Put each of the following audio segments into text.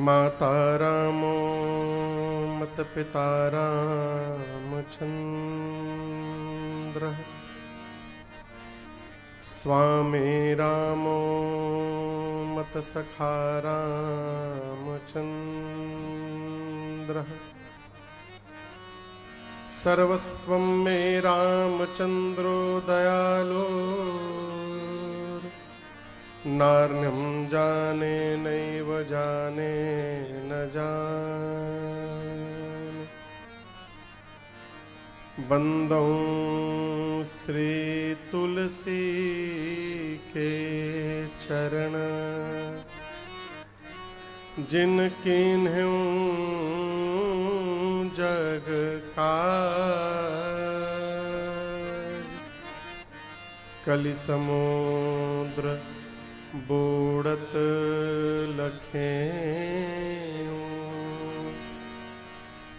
माता रामो मत पिता रामचंद्र, स्वामी रामो मत सखा रामचंद्र, सर्वस्वं मे रामचंद्रो दयालो, नार्यं जाने नैव जाने न जाने। बंदौ श्री तुलसी के चरण, जिन कीन्ह्यों जग काज। कलि समुद्र बूढ़त लखें,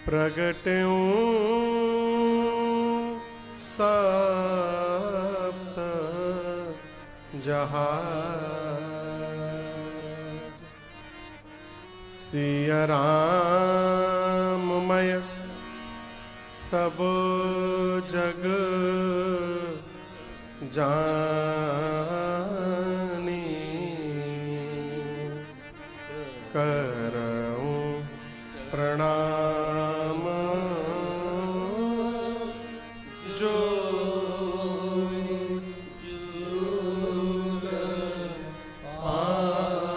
प्रगट्यों सप्त जहाज। सिया राममय सब जग जानी, करऊं प्रणाम जो जुग पानी।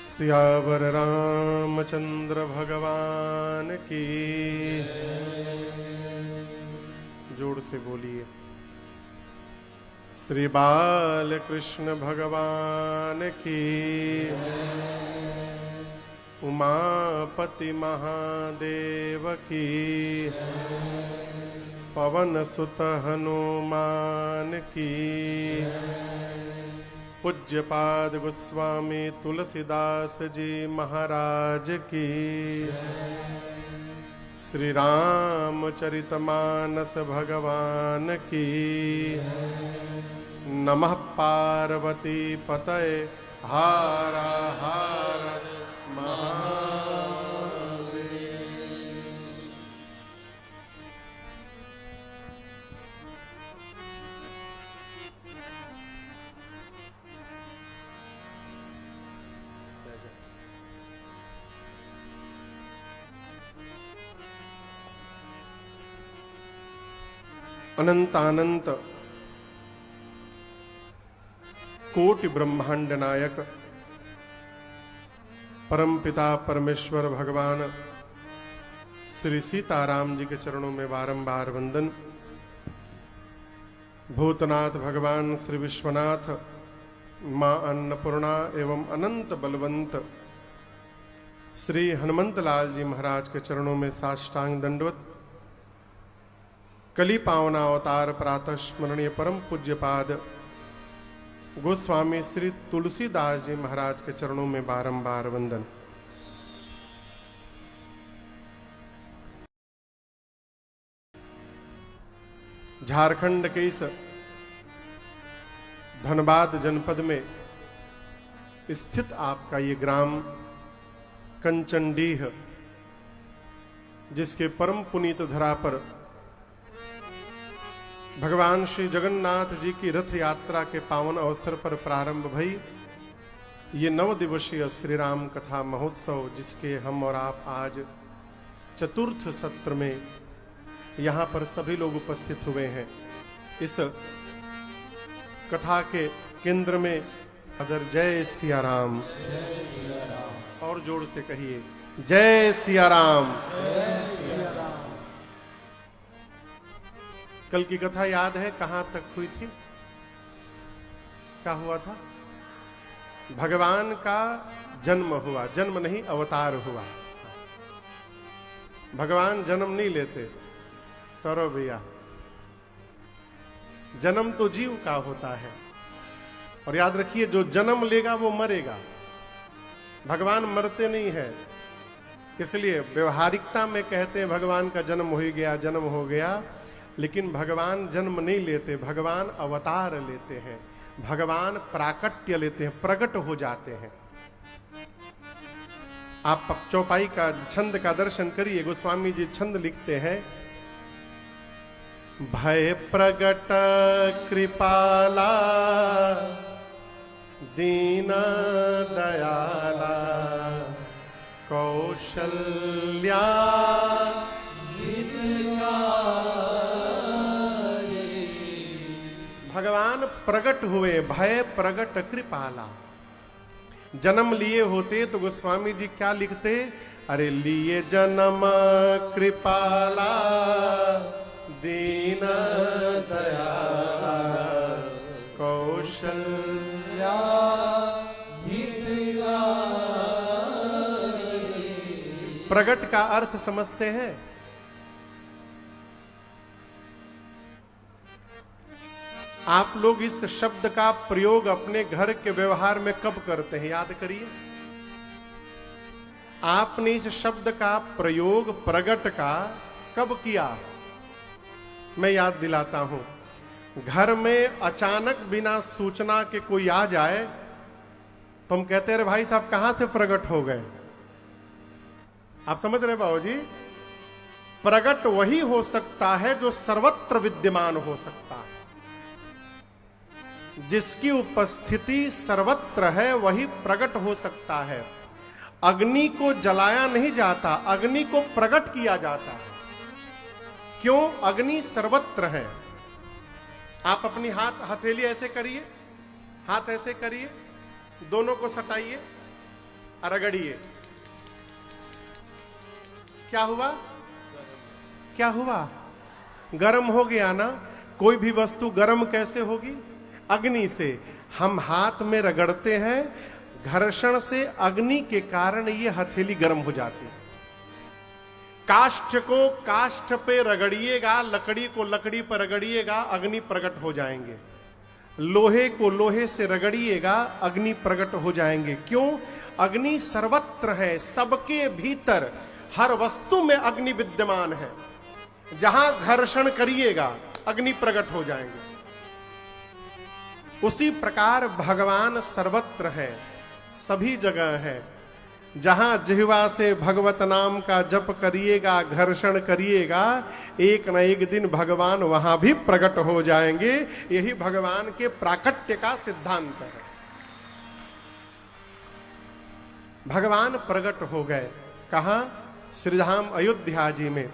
सियावर रामचंद्र भगवान की, जोर से बोलिए। श्री बाल कृष्ण भगवान की, उमापति महादेव की, पवन सुत हनुमान की, पूज्यपाद गोस्वामी तुलसीदास जी महाराज की, श्री रामचरितमानस भगवान की। नमः पार्वती पतये हर हर महादेव। अनंतानंत कोटि ब्रह्मांड नायक परमपिता परमेश्वर भगवान श्री सीताराम जी के चरणों में बारंबार वंदन। भूतनाथ भगवान श्री विश्वनाथ, मां अन्नपूर्णा एवं अनंत बलवंत श्री हनुमंत लाल जी महाराज के चरणों में साष्टांग दंडवत। कली पावना अवतार प्रातः स्मरणीय परम पूज्यपाद गोस्वामी श्री तुलसीदास जी महाराज के चरणों में बारंबार वंदन। झारखंड के इस धनबाद जनपद में स्थित आपका ये ग्राम कंचनडीह, जिसके परम पुनीत धरा पर भगवान श्री जगन्नाथ जी की रथ यात्रा के पावन अवसर पर प्रारंभ भई ये 9 दिवसीय श्री राम कथा महोत्सव, जिसके हम और आप आज चतुर्थ सत्र में यहाँ पर सभी लोग उपस्थित हुए हैं। इस कथा के केंद्र में अदर जय सिया राम, और जोर से कहिए जय सिया राम। कल की कथा याद है, कहां तक हुई थी, क्या हुआ था? भगवान का जन्म हुआ, जन्म नहीं अवतार हुआ। भगवान जन्म नहीं लेते सौरभ भैया, जन्म तो जीव का होता है। और याद रखिए, जो जन्म लेगा वो मरेगा, भगवान मरते नहीं है। इसलिए व्यवहारिकता में कहते हैं भगवान का जन्म हो गया, जन्म हो गया, लेकिन भगवान जन्म नहीं लेते, भगवान अवतार लेते हैं, भगवान प्राकट्य लेते हैं, प्रकट हो जाते हैं। आप चौपाई का छंद का दर्शन करिए, गोस्वामी जी छंद लिखते हैं, भय प्रगट कृपाला दीन दयाला कौशल्या भगवान प्रगट हुए, भय प्रगट कृपाला। जन्म लिए होते तो गोस्वामी जी क्या लिखते, अरे लिए जन्म कृपाला दीन दयाला कौशल्या। प्रगट का अर्थ समझते हैं? आप लोग इस शब्द का प्रयोग अपने घर के व्यवहार में कब करते हैं, याद करिए। आपने इस शब्द का प्रयोग प्रगट का कब किया? मैं याद दिलाता हूं। घर में अचानक बिना सूचना के कोई आ जाए तो हम कहते हैं, अरे भाई साहब कहां से प्रकट हो गए? आप समझ रहे बाबू जी? प्रकट वही हो सकता है जो सर्वत्र विद्यमान हो सकता है, जिसकी उपस्थिति सर्वत्र है वही प्रकट हो सकता है। अग्नि को जलाया नहीं जाता, अग्नि को प्रकट किया जाता है। क्यों? अग्नि सर्वत्र है। आप अपनी हथेली ऐसे करिए, हाथ ऐसे करिए, दोनों को सटाइए, रगड़िए। क्या हुआ? क्या हुआ? गर्म हो गया ना। कोई भी वस्तु गर्म कैसे होगी? अग्नि से। हम हाथ में रगड़ते हैं, घर्षण से अग्नि के कारण ये हथेली गर्म हो जाती है। काष्ठ को काष्ठ पे रगड़िएगा, लकड़ी को लकड़ी पर रगड़िएगा, अग्नि प्रकट हो जाएंगे। लोहे को लोहे से रगड़िएगा, अग्नि प्रकट हो जाएंगे। क्यों? अग्नि सर्वत्र है, सबके भीतर हर वस्तु में अग्नि विद्यमान है। जहां घर्षण करिएगा अग्नि प्रकट हो जाएंगे। उसी प्रकार भगवान सर्वत्र है, सभी जगह है। जहां जिह्वा से भगवत नाम का जप करिएगा, घर्षण करिएगा, एक न एक दिन भगवान वहां भी प्रकट हो जाएंगे। यही भगवान के प्राकट्य का सिद्धांत है। भगवान प्रकट हो गए कहां? श्रीधाम अयोध्या जी में।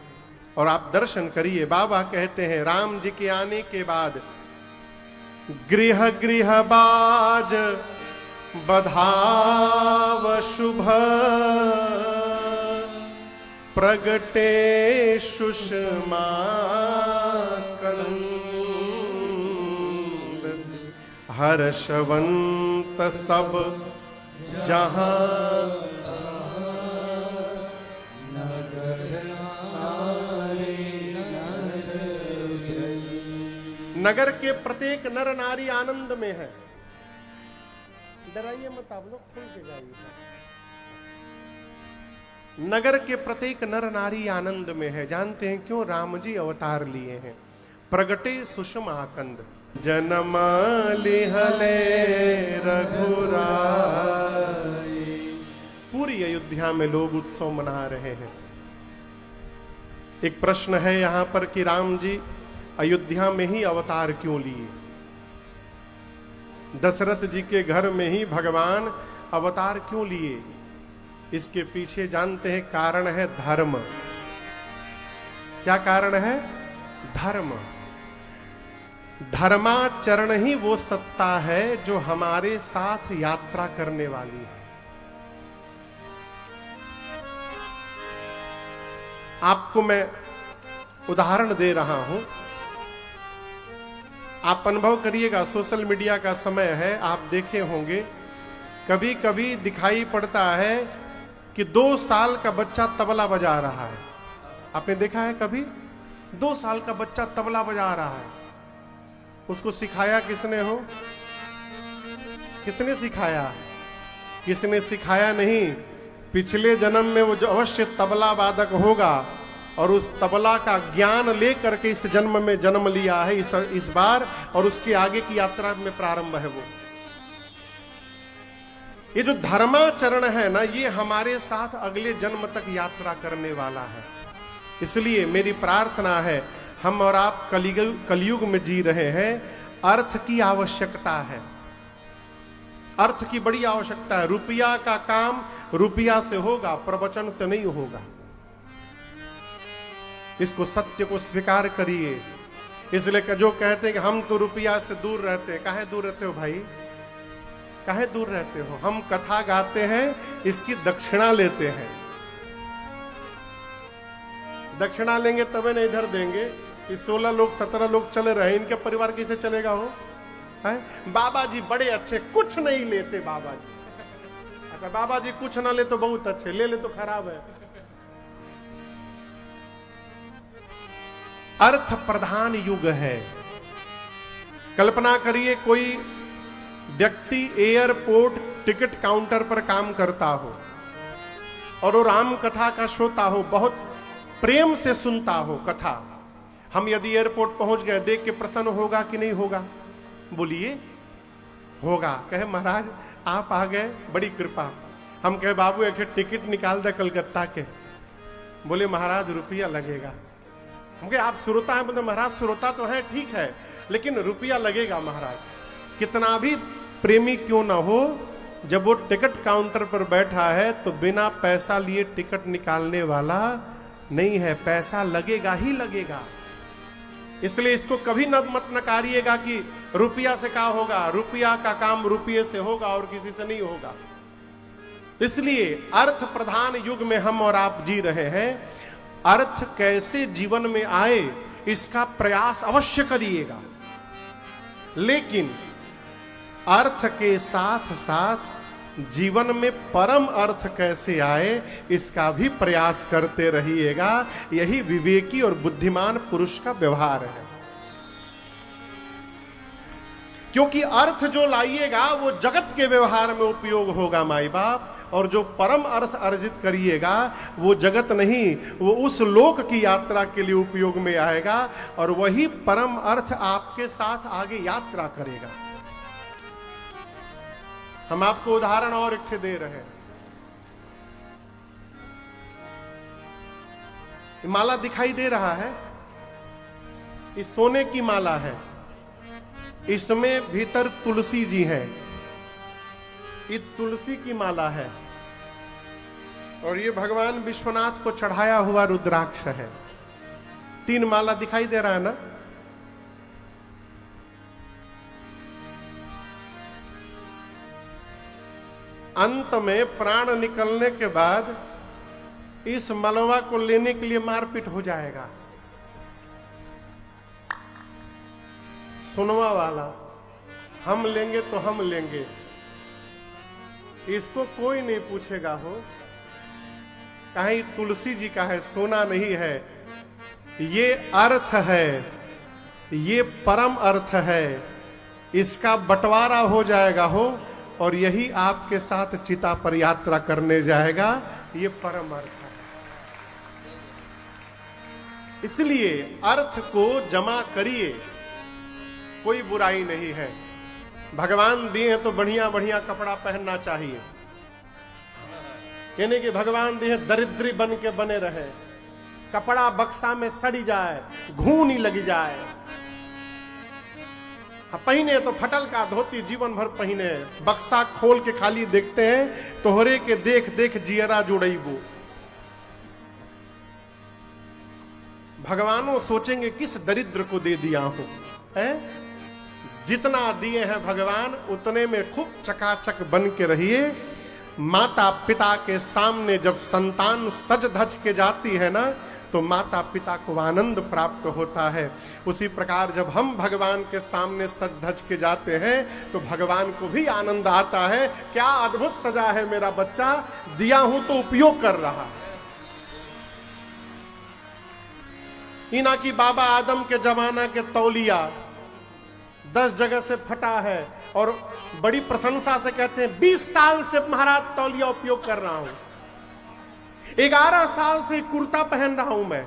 और आप दर्शन करिए, बाबा कहते हैं राम जी के आने के बाद गृह गृह बाज बधाव शुभ प्रगटे सुषमा कंद हर्षवंत सब जहां नगर के प्रत्येक नर नारी आनंद में है। डराइए मत, आप लोग खुल के जाइए। नगर के प्रत्येक नर नारी आनंद में है। जानते हैं क्यों? राम जी अवतार लिए हैं। प्रगटे सुषमा कंद जन्म लिहले रघुराई। पूरी अयोध्या में लोग उत्सव मना रहे हैं। एक प्रश्न है यहां पर कि राम जी अयोध्या में ही अवतार क्यों लिए? दशरथ जी के घर में ही भगवान अवतार क्यों लिए? इसके पीछे जानते हैं कारण है धर्म। क्या कारण है? धर्म। धर्माचरण ही वो सत्ता है जो हमारे साथ यात्रा करने वाली है। आपको मैं उदाहरण दे रहा हूं, आप अनुभव करिएगा। सोशल मीडिया का समय है, आप देखे होंगे कभी कभी दिखाई पड़ता है कि 2 साल का बच्चा तबला बजा रहा है। आपने देखा है कभी? 2 साल का बच्चा तबला बजा रहा है। उसको सिखाया किसने हो? किसने सिखाया? किसने सिखाया नहीं। पिछले जन्म में वो जो अवश्य तबला वादक होगा और उस तबला का ज्ञान लेकर के इस जन्म में जन्म लिया है इस बार, और उसके आगे की यात्रा में प्रारंभ है वो। ये जो धर्माचरण है ना, ये हमारे साथ अगले जन्म तक यात्रा करने वाला है। इसलिए मेरी प्रार्थना है, हम और आप कलयुग में जी रहे हैं, अर्थ की आवश्यकता है। अर्थ की बड़ी आवश्यकता है। रुपया का काम रुपया से होगा, प्रवचन से नहीं होगा। इसको सत्य को स्वीकार करिए। इसलिए जो कहते हैं कि हम तो रुपया से दूर रहते हैं, काहे दूर रहते हो भाई? काहे दूर रहते हो? हम कथा गाते हैं, इसकी दक्षिणा लेते हैं। दक्षिणा लेंगे तबे नहीं इधर देंगे। 16 लोग 17 लोग चले रहे, इनके परिवार कैसे चलेगा हो? है? बाबा जी बड़े अच्छे, कुछ नहीं लेते बाबा जी। अच्छा, बाबा जी कुछ ना ले तो बहुत अच्छे, ले ले तो खराब है। अर्थ प्रधान युग है। कल्पना करिए कोई व्यक्ति एयरपोर्ट टिकट काउंटर पर काम करता हो और वो राम कथा का श्रोता हो, बहुत प्रेम से सुनता हो कथा। हम यदि एयरपोर्ट पहुंच गए, देख के प्रसन्न होगा कि नहीं होगा? बोलिए, होगा। कहे महाराज आप आ गए, बड़ी कृपा। हम कहे बाबू एक टिकट निकाल दे कलकत्ता के। बोले महाराज रुपया लगेगा। हम कहे आप श्रोता है? बोले महाराज श्रोता तो है, ठीक है, लेकिन रुपया लगेगा महाराज। कितना भी प्रेमी क्यों ना हो, जब वो टिकट काउंटर पर बैठा है तो बिना पैसा लिए टिकट निकालने वाला नहीं है, पैसा लगेगा ही लगेगा। इसलिए इसको कभी मत नकारिएगा कि रुपया से क्या होगा। रुपया का काम रुपये से होगा और किसी से नहीं होगा। इसलिए अर्थ प्रधान युग में हम और आप जी रहे हैं। अर्थ कैसे जीवन में आए, इसका प्रयास अवश्य करिएगा, लेकिन अर्थ के साथ साथ जीवन में परम अर्थ कैसे आए, इसका भी प्रयास करते रहिएगा। यही विवेकी और बुद्धिमान पुरुष का व्यवहार है। क्योंकि अर्थ जो लाइएगा वो जगत के व्यवहार में उपयोग होगा माई बाप, और जो परम अर्थ अर्जित करिएगा वो जगत नहीं, वो उस लोक की यात्रा के लिए उपयोग में आएगा, और वही परम अर्थ आपके साथ आगे यात्रा करेगा। हम आपको उदाहरण और एक दे रहे हैं। माला दिखाई दे रहा है, इस सोने की माला है, इसमें भीतर तुलसी जी हैं। ये तुलसी की माला है और ये भगवान विश्वनाथ को चढ़ाया हुआ रुद्राक्ष है। 3 माला दिखाई दे रहा है ना? अंत में प्राण निकलने के बाद इस मलवा को लेने के लिए मारपीट हो जाएगा। सुनवा वाला, हम लेंगे तो हम लेंगे, इसको कोई नहीं पूछेगा हो। कहीं तुलसी जी का है, सोना नहीं है। ये अर्थ है, ये परम अर्थ है, इसका बंटवारा हो जाएगा हो, और यही आपके साथ चिता पर यात्रा करने जाएगा। ये परम अर्थ है। इसलिए अर्थ को जमा करिए, कोई बुराई नहीं है। भगवान दिए हैं तो बढ़िया बढ़िया कपड़ा पहनना चाहिए। यानी कि भगवान दिए दरिद्री बन के बने रहे, कपड़ा बक्सा में सड़ी जाए, घूनी लगी जाए। पहने तो फटल का धोती जीवन भर पहने, बक्सा खोल के खाली देखते हैं, तोहरे के देख देख जियरा जुड़ैबू। भगवानों सोचेंगे किस दरिद्र को दे दिया हूं, है? जितना दिए हैं भगवान उतने में खूब चकाचक बन के रहिए। माता पिता के सामने जब संतान सज धज के जाती है ना, तो माता पिता को आनंद प्राप्त होता है। उसी प्रकार जब हम भगवान के सामने सज धज के जाते हैं तो भगवान को भी आनंद आता है। क्या अद्भुत सजा है मेरा बच्चा, दिया हूं तो उपयोग कर रहा है। इना की बाबा आदम के जमाना के तौलिया 10 जगह से फटा है और बड़ी प्रशंसा से कहते हैं 20 साल से महाराज तौलिया उपयोग कर रहा हूं, 11 साल से कुर्ता पहन रहा हूं मैं।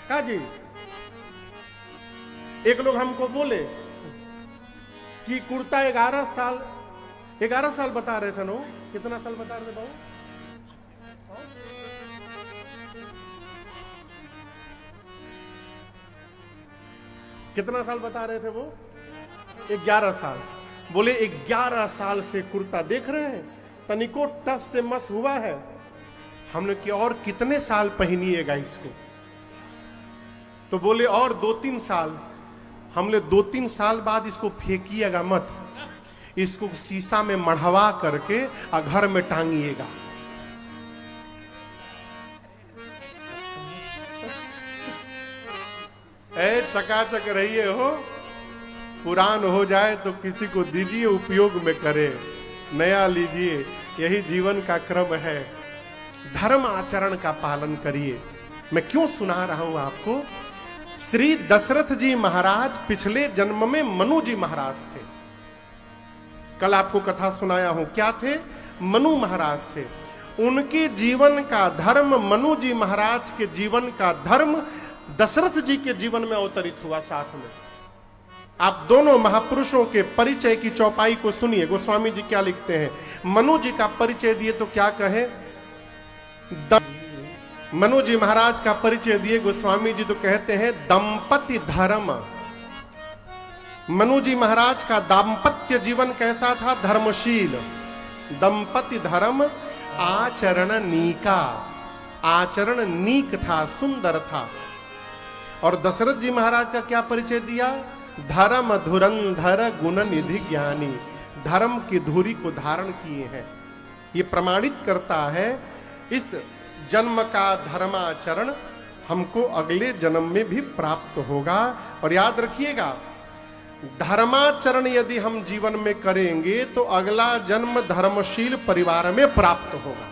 क्या जी, एक लोग हमको बोले कि कुर्ता 11 साल बता रहे थे नो, कितना साल बता रहे बाबू? कितना साल बता रहे थे वो? 11 साल। बोले 11 साल से कुर्ता देख रहे हैं, तनिको टस से मस हुआ है। हमने कि और कितने साल पहनिएगा इसको? तो बोले और 2-3 साल। हमने 2-3 साल बाद इसको फेंकिएगा मत, इसको शीशा में मढ़वा करके घर में टांगिएगा। ऐ चकाचक रहिए हो, पुरान हो जाए तो किसी को दीजिए उपयोग में करे, नया लीजिए, यही जीवन का क्रम है। धर्म आचरण का पालन करिए। मैं क्यों सुना रहा हूं आपको? श्री दशरथ जी महाराज पिछले जन्म में मनु जी महाराज थे। कल आपको कथा सुनाया हूं, क्या थे? मनु महाराज थे। उनके जीवन का धर्म, मनु जी महाराज के जीवन का धर्म दशरथ जी के जीवन में अवतरित हुआ साथ में। आप दोनों महापुरुषों के परिचय की चौपाई को सुनिए। गोस्वामी जी क्या लिखते हैं? मनु जी का परिचय दिए तो क्या कहे? मनु जी महाराज का परिचय दिए गोस्वामी जी तो कहते हैं दंपति धर्म। मनु जी महाराज का दाम्पत्य जीवन कैसा था? धर्मशील। दंपति धर्म आचरण नीका, आचरण नीक था, सुंदर था। और दशरथ जी महाराज का क्या परिचय दिया? धर्म धुरंधर गुण निधि ज्ञानी, धर्म की धुरी को धारण किए हैं। ये प्रमाणित करता है इस जन्म का धर्माचरण हमको अगले जन्म में भी प्राप्त होगा। और याद रखिएगा, धर्माचरण यदि हम जीवन में करेंगे तो अगला जन्म धर्मशील परिवार में प्राप्त होगा।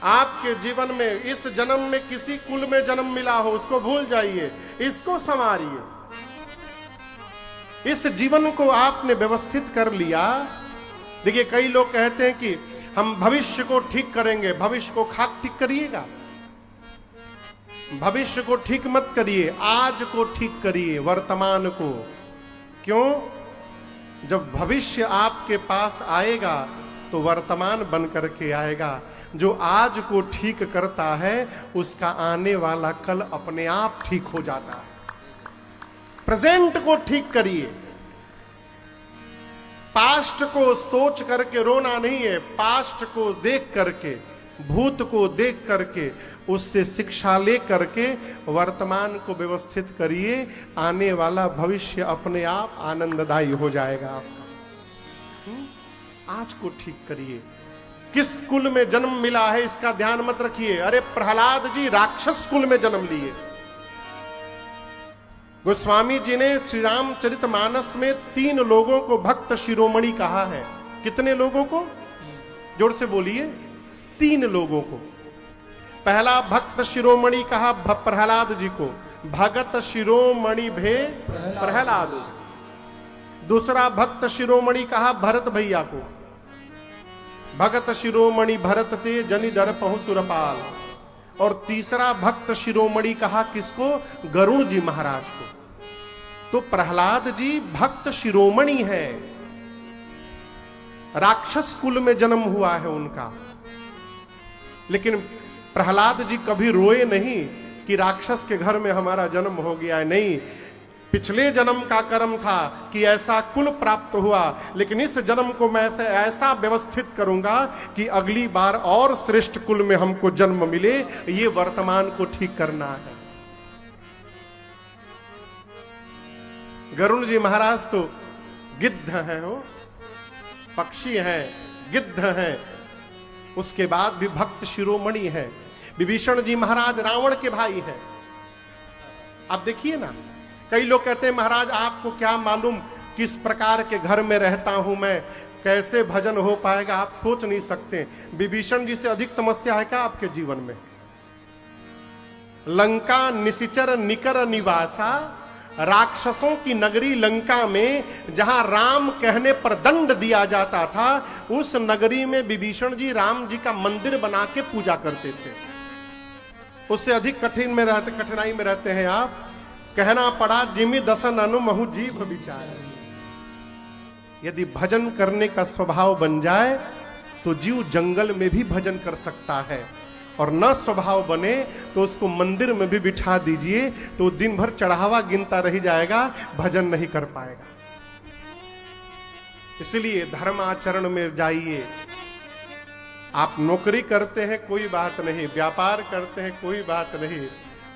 आपके जीवन में इस जन्म में किसी कुल में जन्म मिला हो उसको भूल जाइए, इसको संवारिए। इस जीवन को आपने व्यवस्थित कर लिया। देखिए, कई लोग कहते हैं कि हम भविष्य को ठीक करेंगे। भविष्य को खाक ठीक करिएगा, भविष्य को ठीक मत करिए, आज को ठीक करिए, वर्तमान को। क्यों? जब भविष्य आपके पास आएगा तो वर्तमान बन करके आएगा। जो आज को ठीक करता है उसका आने वाला कल अपने आप ठीक हो जाता है। प्रेजेंट को ठीक करिए। पास्ट को सोच करके रोना नहीं है, पास्ट को देख करके, भूत को देख करके, उससे शिक्षा ले करके वर्तमान को व्यवस्थित करिए। आने वाला भविष्य अपने आप आनंददायी हो जाएगा आपका। आज को ठीक करिए। किस कुल में जन्म मिला है इसका ध्यान मत रखिए। अरे प्रहलाद जी राक्षस कुल में जन्म लिए। गोस्वामी जी ने श्री रामचरितमानस में 3 लोगों को भक्त शिरोमणि कहा है। कितने लोगों को? जोर से बोलिए। 3 लोगों को। पहला भक्त शिरोमणि कहा प्रहलाद जी को, भगत शिरोमणि भे प्रहलाद। दूसरा भक्त शिरोमणि कहा भरत भैया को, भगत शिरोमणि भरत ते जनि डर पहुं सुरपाल। और तीसरा भक्त शिरोमणि कहा किसको? गरुण जी महाराज को। तो प्रहलाद जी भक्त शिरोमणि है, राक्षस कुल में जन्म हुआ है उनका। लेकिन प्रहलाद जी कभी रोए नहीं कि राक्षस के घर में हमारा जन्म हो गया है। नहीं, पिछले जन्म का कर्म था कि ऐसा कुल प्राप्त हुआ, लेकिन इस जन्म को मैं ऐसा व्यवस्थित करूंगा कि अगली बार और श्रेष्ठ कुल में हमको जन्म मिले। ये वर्तमान को ठीक करना है। गरुण जी महाराज तो गिद्ध हैं, हो पक्षी हैं, गिद्ध हैं, उसके बाद भी भक्त शिरोमणि है। विभीषण जी महाराज रावण के भाई है। आप देखिए ना, कई लोग कहते हैं महाराज आपको क्या मालूम किस प्रकार के घर में रहता हूं मैं, कैसे भजन हो पाएगा, आप सोच नहीं सकते। विभीषण जी से अधिक समस्या है क्या आपके जीवन में? लंका निशिचर निकर निवासा, राक्षसों की नगरी लंका में जहां राम कहने पर दंड दिया जाता था, उस नगरी में विभीषण जी राम जी का मंदिर बना के पूजा करते थे। उससे अधिक कठिनाई में रहते हैं आप। कहना पड़ा जिमि दसन अनु महु जीव विचार। यदि भजन करने का स्वभाव बन जाए तो जीव जंगल में भी भजन कर सकता है, और न स्वभाव बने तो उसको मंदिर में भी बिठा दीजिए तो दिन भर चढ़ावा गिनता रह जाएगा, भजन नहीं कर पाएगा। इसलिए धर्म आचरण में जाइए। आप नौकरी करते हैं कोई बात नहीं, व्यापार करते हैं कोई बात नहीं,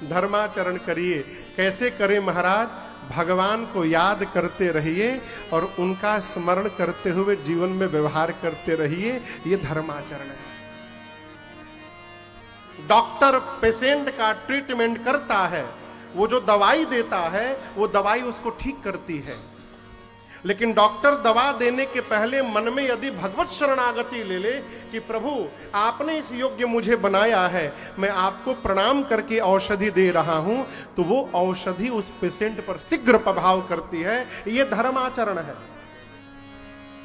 धर्माचरण करिए। कैसे करें महाराज? भगवान को याद करते रहिए और उनका स्मरण करते हुए जीवन में व्यवहार करते रहिए। ये धर्माचरण है। डॉक्टर पेशेंट का ट्रीटमेंट करता है, वो जो दवाई देता है वो दवाई उसको ठीक करती है, लेकिन डॉक्टर दवा देने के पहले मन में यदि भगवत शरणागति ले ले कि प्रभु आपने इस योग्य मुझे बनाया है, मैं आपको प्रणाम करके औषधि दे रहा हूं, तो वो औषधि उस पेशेंट पर शीघ्र प्रभाव करती है। ये धर्माचरण है।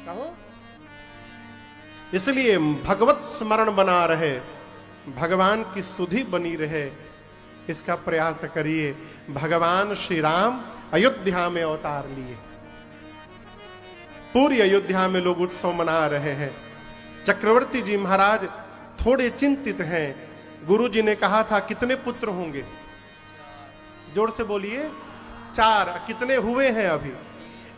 कहो इसलिए भगवत स्मरण बना रहे, भगवान की सुधि बनी रहे, इसका प्रयास करिए। भगवान श्री राम अयोध्या में अवतार लिए, पूरी अयोध्या में लोग उत्सव मना रहे हैं। चक्रवर्ती जी महाराज थोड़े चिंतित हैं। गुरु जी ने कहा था कितने पुत्र होंगे? जोर से बोलिए। 4। कितने हुए हैं अभी?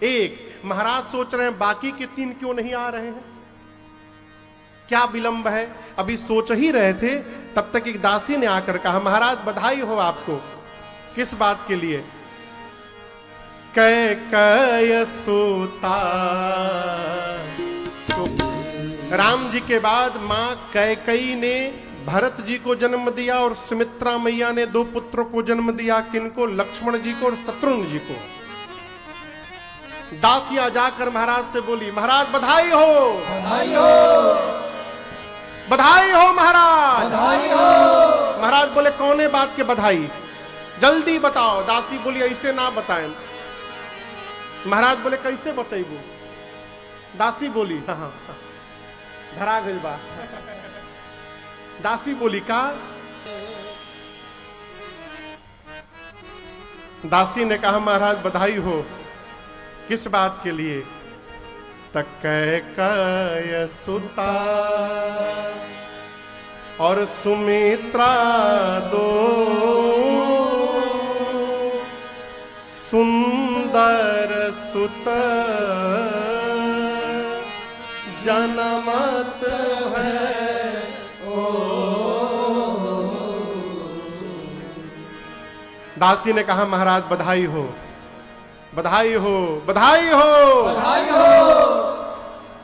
1। महाराज सोच रहे हैं बाकी के 3 क्यों नहीं आ रहे हैं, क्या विलंब है? अभी सोच ही रहे थे, तब तक एक दासी ने आकर कहा महाराज बधाई हो आपको। किस बात के लिए? कैकेय सुता। राम जी के बाद मां कैकेयी ने भरत जी को जन्म दिया और सुमित्रा मैया ने 2 पुत्रों को जन्म दिया। किनको? लक्ष्मण जी को और शत्रुघ्न जी को। दासियां जाकर महाराज से बोली महाराज बधाई हो, बधाई हो, बधाई हो महाराज, बधाई हो। महाराज बोले कौन है बात के बधाई, जल्दी बताओ। दासी बोली ऐसे ना बताएं। महाराज बोले कैसे बताइबू? दासी बोली हाँ हाँ धरा गई बा। दासी बोली का? दासी ने कहा महाराज बधाई हो। किस बात के लिए? कैकेय सुता और सुमित्रा 2 सुंदर सुत जनमत है ओ। दासी ने कहा महाराज बधाई हो, बधाई हो, बधाई हो, बधाई हो।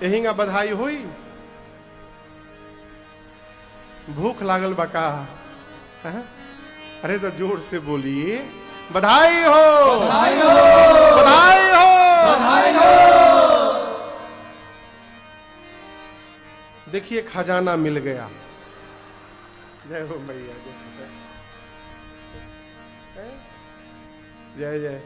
यही का बधाई हुई। भूख लागल बका? अरे तो जोर से बोलिए बधाई हो, बधाई हो, बधाई हो, बधाई हो। देखिए खजाना मिल गया। जय हो मैया, जय जय।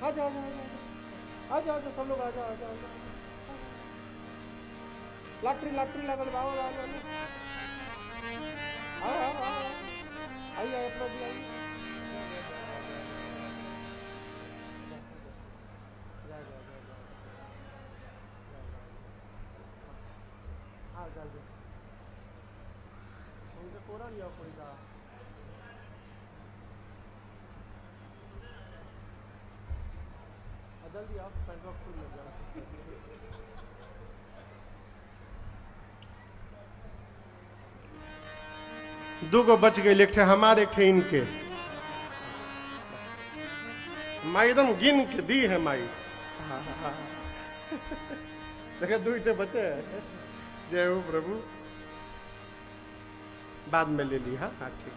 आजा आजा आजा सब लोग आजा आजा आजा। लॉटरी लॉटरी लगल बाबा बाबा आइए अपना भी आइए। हाँ जल्दी उनके कोरा लिया पड़ेगा। जल्दी आप पेंट फुल लग जाओ। दूगो बच गए, एक थे हमारे, एक थे इनके। माई एकदम गिन के दी है माई। देखा दुईटे बचे हैं। जय हो प्रभु। बाद में ले ली। हाँ ठीक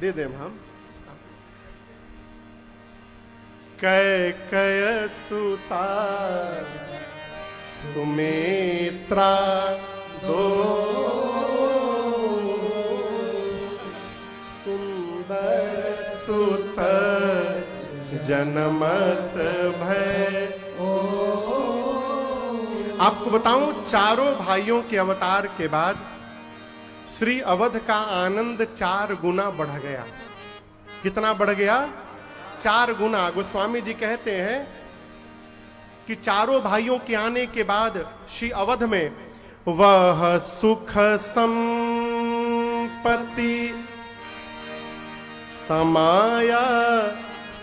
दे देम हम। कय सुता सुमित्रा दो सुंदर सुत जनमत भय। आपको बताऊं, चारों भाइयों के अवतार के बाद श्री अवध का आनंद 4 गुना बढ़ गया। कितना बढ़ गया? 4 गुना। गोस्वामी जी कहते हैं कि चारों भाइयों के आने के बाद श्री अवध में वह सुख संपत्ति समाया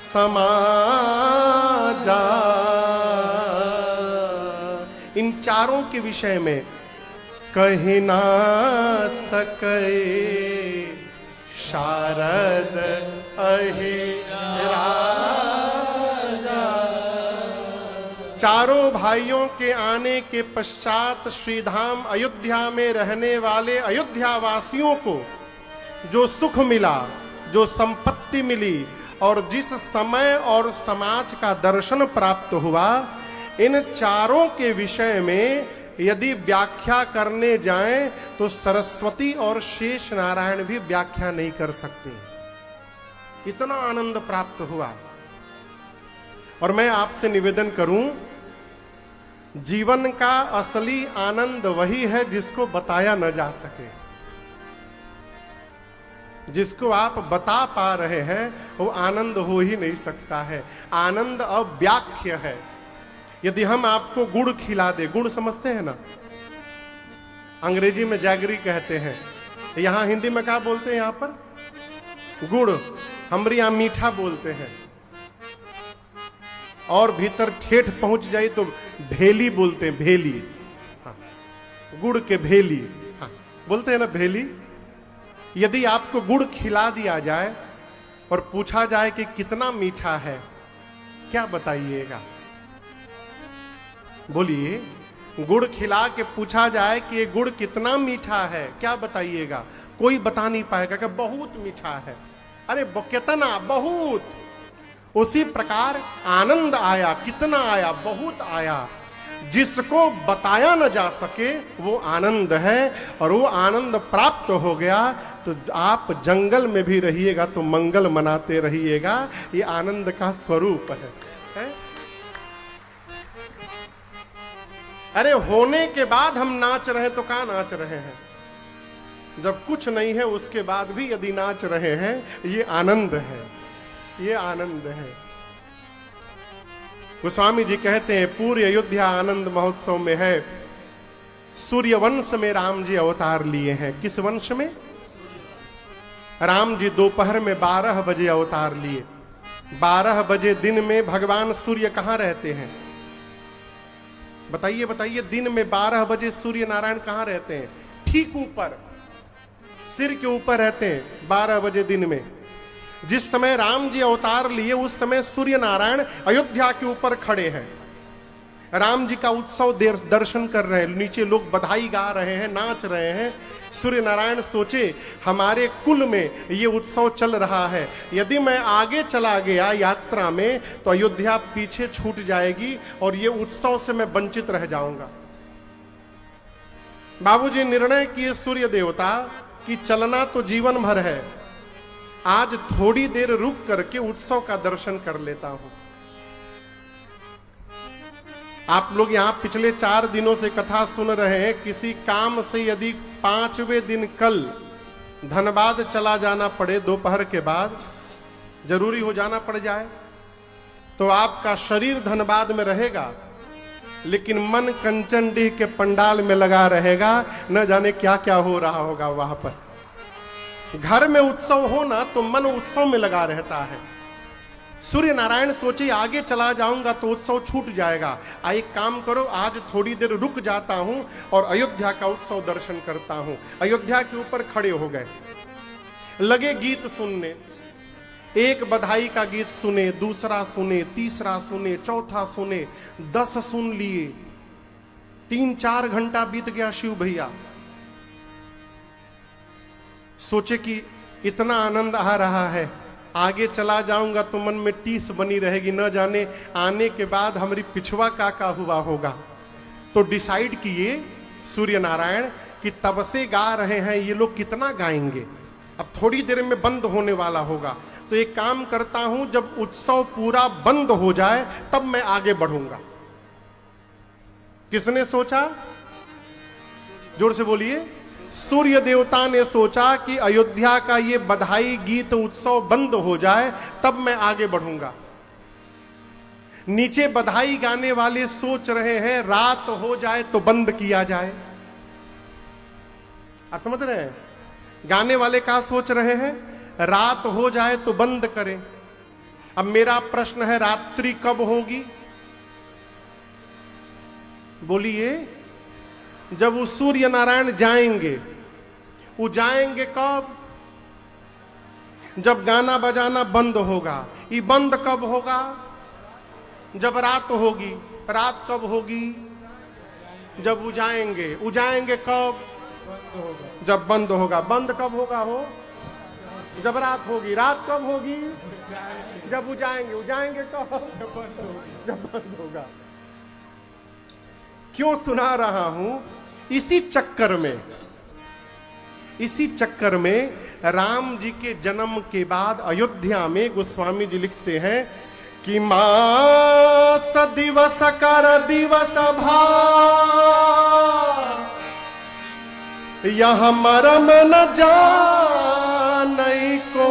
समाजा। इन चारों के विषय में कहीं ना सके शारद अहि राजा। चारों भाइयों के आने के पश्चात श्रीधाम अयोध्या में रहने वाले अयोध्या वासियों को जो सुख मिला, जो संपत्ति मिली और जिस समय और समाज का दर्शन प्राप्त हुआ, इन चारों के विषय में यदि व्याख्या करने जाएं तो सरस्वती और शेष नारायण भी व्याख्या नहीं कर सकते। इतना आनंद प्राप्त हुआ। और मैं आपसे निवेदन करूं, जीवन का असली आनंद वही है जिसको बताया न जा सके। जिसको आप बता पा रहे हैं वो आनंद हो ही नहीं सकता है। आनंद अव्याख्य है। यदि हम आपको गुड़ खिला दे, गुड़ समझते हैं ना, अंग्रेजी में जैगरी कहते हैं, यहां हिंदी में क्या बोलते हैं? यहां पर गुड़, हमारे यहां मीठा बोलते हैं। और भीतर ठेठ पहुंच जाए तो भेली बोलते हैं, भेली। हाँ, गुड़ के भेली। हाँ, बोलते हैं ना भेली। यदि आपको गुड़ खिला दिया जाए और पूछा जाए कि कितना मीठा है, क्या बताइएगा? बोलिए। गुड़ खिला के पूछा जाए कि ये गुड़ कितना मीठा है, क्या बताइएगा? कोई बता नहीं पाएगा कि बहुत मीठा है। अरे कितना? बहुत। उसी प्रकार आनंद आया। कितना आया? बहुत आया। जिसको बताया न जा सके वो आनंद है। और वो आनंद प्राप्त हो गया तो आप जंगल में भी रहिएगा तो मंगल मनाते रहिएगा। ये आनंद का स्वरूप है? अरे होने के बाद हम नाच रहे तो कहाँ नाच रहे हैं? जब कुछ नहीं है उसके बाद भी यदि नाच रहे हैं, ये आनंद है। ये आनंद है। गोस्वामी जी कहते हैं पूरी अयोध्या आनंद महोत्सव में है। सूर्य वंश में राम जी अवतार लिए हैं। किस वंश में? राम जी दोपहर में 12 बजे अवतार लिए। 12 बजे दिन में भगवान सूर्य कहां रहते हैं? बताइए बताइए। दिन में 12 बजे सूर्य नारायण कहां रहते हैं? ठीक ऊपर, सिर के ऊपर रहते हैं 12 बजे दिन में। जिस समय राम जी अवतार लिए उस समय सूर्य नारायण अयोध्या के ऊपर खड़े हैं। राम जी का उत्सव दर्शन कर रहे हैं। नीचे लोग बधाई गा रहे हैं, नाच रहे हैं। सूर्य नारायण सोचे हमारे कुल में ये उत्सव चल रहा है, यदि मैं आगे चला गया यात्रा में तो अयोध्या पीछे छूट जाएगी और ये उत्सव से मैं वंचित रह जाऊंगा। बाबूजी निर्णय किए सूर्य देवता कि चलना तो जीवन भर है, आज थोड़ी देर रुक करके उत्सव का दर्शन कर लेता हूं। आप लोग यहां पिछले 4 दिनों से कथा सुन रहे हैं। किसी काम से यदि 5वें दिन कल धनबाद चला जाना पड़े दोपहर के बाद, जरूरी हो जाना पड़ जाए, तो आपका शरीर धनबाद में रहेगा लेकिन मन कंचनडीह के पंडाल में लगा रहेगा। न जाने क्या क्या हो रहा होगा वहां पर। घर में उत्सव हो ना तो मन उत्सव में लगा रहता है। सूर्य नारायण सोचे आगे चला जाऊंगा तो उत्सव छूट जाएगा। एक काम करो, आज थोड़ी देर रुक जाता हूं और अयोध्या का उत्सव दर्शन करता हूं। अयोध्या के ऊपर खड़े हो गए, लगे गीत सुनने। एक बधाई का गीत सुने, दूसरा सुने, तीसरा सुने, चौथा सुने, 10 सुन लिए, 3-4 घंटा बीत गया। शिव भैया सोचे कि इतना आनंद आ रहा है, आगे चला जाऊंगा तो मन में टीस बनी रहेगी, न जाने आने के बाद हमारी पिछवा का हुआ होगा। तो डिसाइड किए सूर्य नारायण कि तब से गा रहे हैं ये लोग, कितना गाएंगे, अब थोड़ी देर में बंद होने वाला होगा, तो एक काम करता हूं, जब उत्सव पूरा बंद हो जाए तब मैं आगे बढ़ूंगा। किसने सोचा? जोर से बोलिए। सूर्य देवता ने सोचा कि अयोध्या का ये बधाई गीत उत्सव बंद हो जाए तब मैं आगे बढ़ूंगा। नीचे बधाई गाने वाले सोच रहे हैं रात हो जाए तो बंद किया जाए। आप समझ रहे हैं? गाने वाले क्या सोच रहे हैं? रात हो जाए तो बंद करें। अब मेरा प्रश्न है, रात्रि कब होगी? बोलिए। जब वो सूर्य नारायण जाएंगे। वो जाएंगे कब? जब गाना बजाना बंद होगा। ये बंद कब होगा? जब रात होगी। रात कब होगी? जब वो जाएंगे। वो जाएंगे कब? जब बंद होगा। बंद कब होगा? हो जब रात होगी। रात कब होगी? जब वो जाएंगे। वो जाएंगे कब? जब बंद होगा। क्यों सुना रहा हूं? इसी चक्कर में राम जी के जन्म के बाद अयोध्या में गोस्वामी जी लिखते हैं कि मास दिवस कर दिवस भा, यह मरम न जानई को